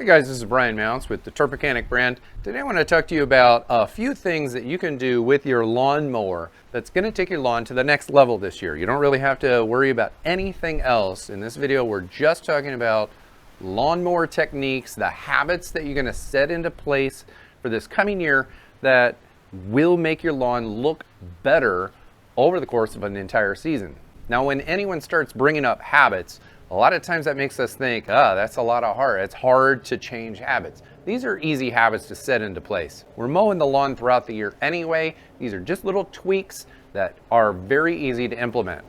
Hey guys, this is Brian Mounts with the Turf Mechanic brand. Today I want to talk to you about a few things that you can do with your lawnmower that's going to take your lawn to the next level this year. You don't really have to worry about anything else. In this video, we're just talking about lawnmower techniques, the habits that you're going to set into place for this coming year that will make your lawn look better over the course of an entire season. Now, when anyone starts bringing up habits, a lot of times that makes us think, that's a lot of hard. It's hard to change habits. These are easy habits to set into place. We're mowing the lawn throughout the year anyway. These are just little tweaks that are very easy to implement.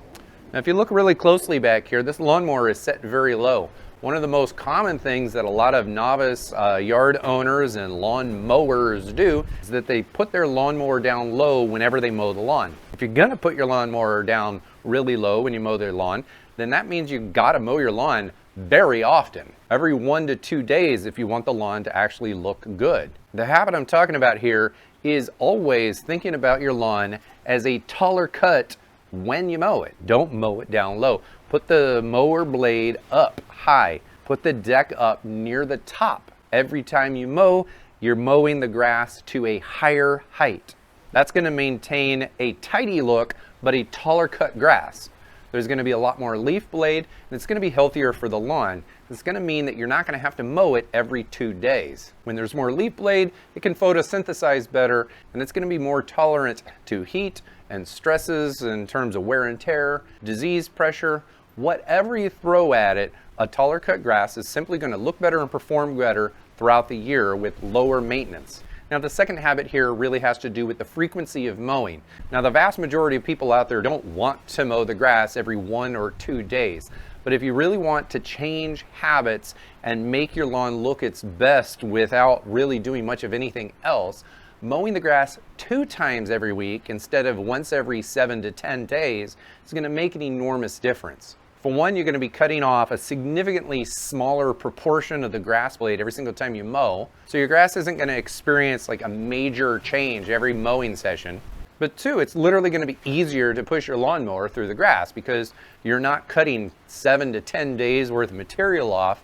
Now, if you look really closely back here, this lawnmower is set very low. One of the most common things that a lot of novice yard owners and lawn mowers do is that they put their lawnmower down low whenever they mow the lawn. If you're gonna put your lawnmower down really low when you mow their lawn, then that means you've got to mow your lawn very often, every 1 to 2 days if you want the lawn to actually look good. The habit I'm talking about here is always thinking about your lawn as a taller cut when you mow it. Don't mow it down low. Put the mower blade up high. Put the deck up near the top. Every time you mow, you're mowing the grass to a higher height. That's going to maintain a tidy look, but a taller cut grass. There's going to be a lot more leaf blade, and it's going to be healthier for the lawn. It's going to mean that you're not going to have to mow it every 2 days. When there's more leaf blade, it can photosynthesize better, and it's going to be more tolerant to heat and stresses in terms of wear and tear, disease pressure. Whatever you throw at it, a taller cut grass is simply going to look better and perform better throughout the year with lower maintenance. Now, the second habit here really has to do with the frequency of mowing. Now, the vast majority of people out there don't want to mow the grass every 1 or 2 days. But if you really want to change habits and make your lawn look its best without really doing much of anything else, mowing the grass 2 times every week instead of once every 7 to 10 days is going to make an enormous difference. For one, you're going to be cutting off a significantly smaller proportion of the grass blade every single time you mow. So your grass isn't going to experience like a major change every mowing session. But 2, it's literally going to be easier to push your lawnmower through the grass because you're not cutting 7 to 10 days worth of material off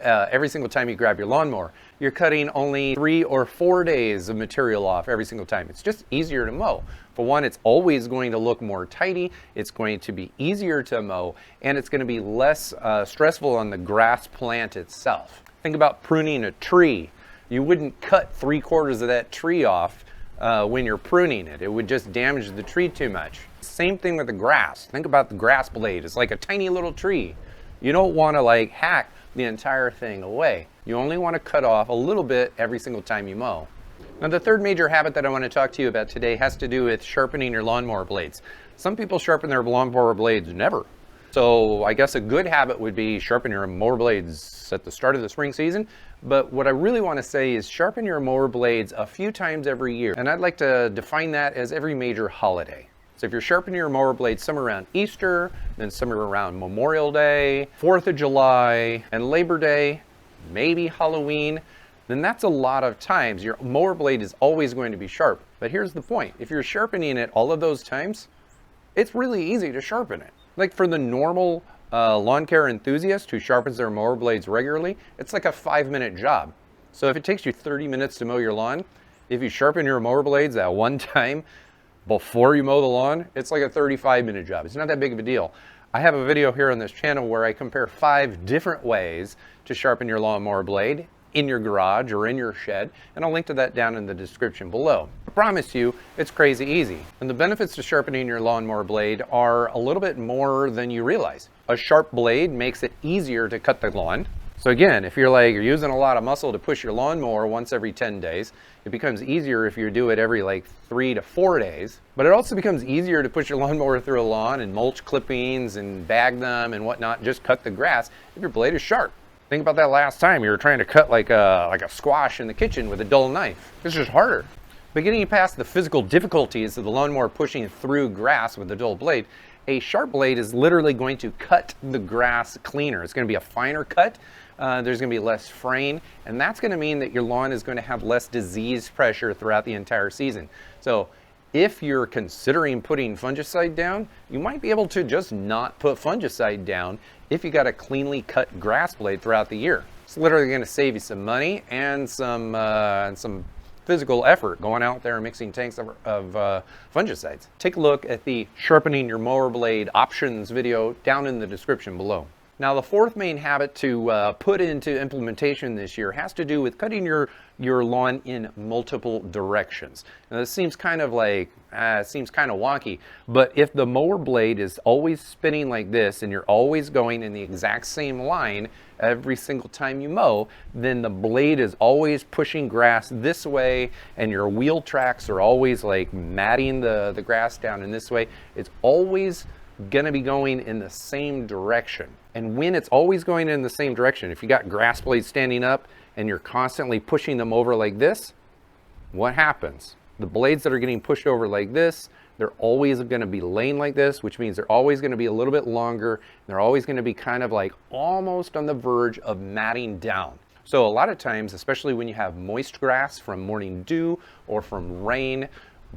every single time you grab your lawnmower. You're cutting only 3 or 4 days of material off every single time. It's just easier to mow. For one, it's always going to look more tidy, it's going to be easier to mow, and it's going to be less stressful on the grass plant itself. Think about pruning a tree. You wouldn't cut 3/4 of that tree off when you're pruning it. It would just damage the tree too much. Same thing with the grass. Think about the grass blade. It's like a tiny little tree. You don't want to like hack the entire thing away. You only want to cut off a little bit every single time you mow. Now, the third major habit that I want to talk to you about today has to do with sharpening your lawnmower blades. Some people sharpen their lawnmower blades never. So I guess a good habit would be sharpen your mower blades at the start of the spring season. But what I really want to say is sharpen your mower blades a few times every year. And I'd like to define that as every major holiday. So if you're sharpening your mower blades somewhere around Easter, then somewhere around Memorial Day, 4th of July, and Labor Day, maybe Halloween, then that's a lot of times. Your mower blade is always going to be sharp. But here's the point. If you're sharpening it all of those times, it's really easy to sharpen it. Like for the normal lawn care enthusiast who sharpens their mower blades regularly, it's like a 5-minute job. So if it takes you 30 minutes to mow your lawn, if you sharpen your mower blades at one time before you mow the lawn, it's like a 35-minute job. It's not that big of a deal. I have a video here on this channel where I compare 5 different ways to sharpen your lawnmower blade in your garage or in your shed, and I'll link to that down in the description below. I promise you, it's crazy easy. And the benefits to sharpening your lawnmower blade are a little bit more than you realize. A sharp blade makes it easier to cut the lawn. So again, if you're using a lot of muscle to push your lawnmower once every 10 days, it becomes easier if you do it every 3 to 4 days. But it also becomes easier to push your lawnmower through a lawn and mulch clippings and bag them and whatnot, just cut the grass if your blade is sharp. Think about that last time you were trying to cut like a squash in the kitchen with a dull knife. It's just harder. But getting past the physical difficulties of the lawnmower pushing through grass with a dull blade, a sharp blade is literally going to cut the grass cleaner. It's going to be a finer cut. There's going to be less fraying, and that's going to mean that your lawn is going to have less disease pressure throughout the entire season. So if you're considering putting fungicide down, you might be able to just not put fungicide down if you got a cleanly cut grass blade throughout the year. It's literally going to save you some money and some physical effort going out there and mixing tanks of fungicides. Take a look at the sharpening your mower blade options video down in the description below. Now, the fourth main habit to put into implementation this year has to do with cutting your lawn in multiple directions. Now, this seems kind of like, it seems kind of wonky, but if the mower blade is always spinning like this and you're always going in the exact same line every single time you mow, then the blade is always pushing grass this way and your wheel tracks are always like matting the grass down in this way. It's always gonna be going in the same direction. And when it's always going in the same direction, if you got grass blades standing up and you're constantly pushing them over like this, what happens? The blades that are getting pushed over like this, they're always going to be laying like this, which means they're always going to be a little bit longer. And they're always going to be kind of like almost on the verge of matting down. So a lot of times, especially when you have moist grass from morning dew or from rain,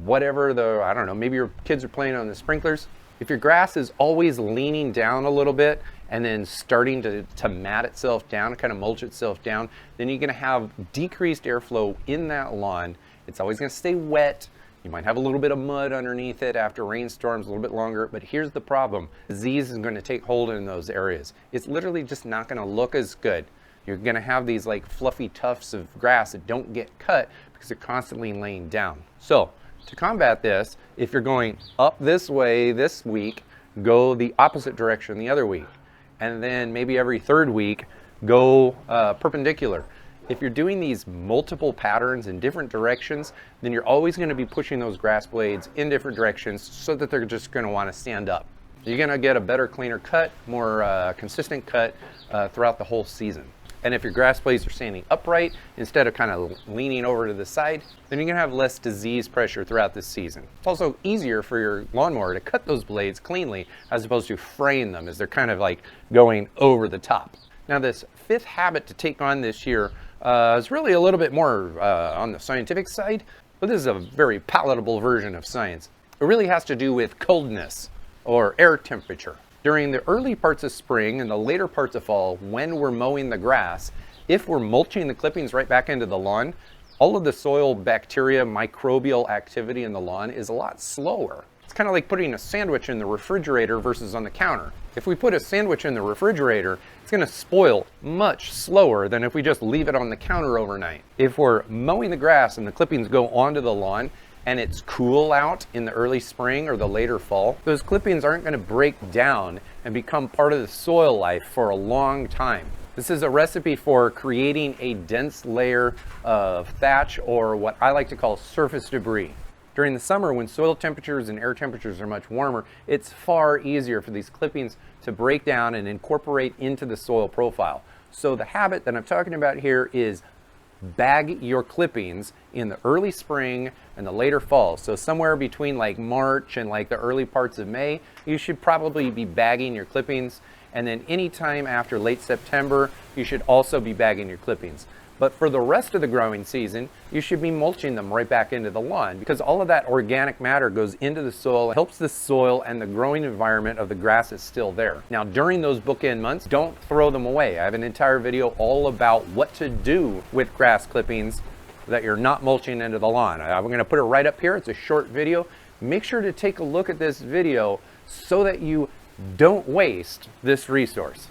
whatever I don't know, maybe your kids are playing on the sprinklers. If your grass is always leaning down a little bit and then starting to mat itself down, kind of mulch itself down, then you're gonna have decreased airflow in that lawn. It's always gonna stay wet. You might have a little bit of mud underneath it after rainstorms, a little bit longer, but here's the problem. Disease is gonna take hold in those areas. It's literally just not gonna look as good. You're gonna have these like fluffy tufts of grass that don't get cut because they're constantly laying down. So, to combat this, if you're going up this way this week, go the opposite direction the other week. And then maybe every third week, go perpendicular. If you're doing these multiple patterns in different directions, then you're always going to be pushing those grass blades in different directions so that they're just going to want to stand up. You're going to get a better, cleaner cut, more consistent cut throughout the whole season. And if your grass blades are standing upright instead of kind of leaning over to the side, then you're gonna have less disease pressure throughout this season. It's also easier for your lawnmower to cut those blades cleanly as opposed to fraying them as they're kind of like going over the top. Now, this fifth habit to take on this year is really a little bit more on the scientific side, but this is a very palatable version of science. It really has to do with coldness or air temperature. During the early parts of spring and the later parts of fall, when we're mowing the grass, if we're mulching the clippings right back into the lawn, all of the soil bacteria, microbial activity in the lawn is a lot slower. It's kind of like putting a sandwich in the refrigerator versus on the counter. If we put a sandwich in the refrigerator, it's going to spoil much slower than if we just leave it on the counter overnight. If we're mowing the grass and the clippings go onto the lawn, and it's cool out in the early spring or the later fall, those clippings aren't going to break down and become part of the soil life for a long time. This is a recipe for creating a dense layer of thatch, or what I like to call surface debris. During the summer, when soil temperatures and air temperatures are much warmer, it's far easier for these clippings to break down and incorporate into the soil profile. So the habit that I'm talking about here is bag your clippings in the early spring and the later fall. So somewhere between like March and like the early parts of May, you should probably be bagging your clippings. And then anytime after late September, you should also be bagging your clippings. But for the rest of the growing season, you should be mulching them right back into the lawn, because all of that organic matter goes into the soil, helps the soil and the growing environment of the grass is still there. Now, during those bookend months, don't throw them away. I have an entire video all about what to do with grass clippings that you're not mulching into the lawn. I'm going to put it right up here. It's a short video. Make sure to take a look at this video so that you don't waste this resource.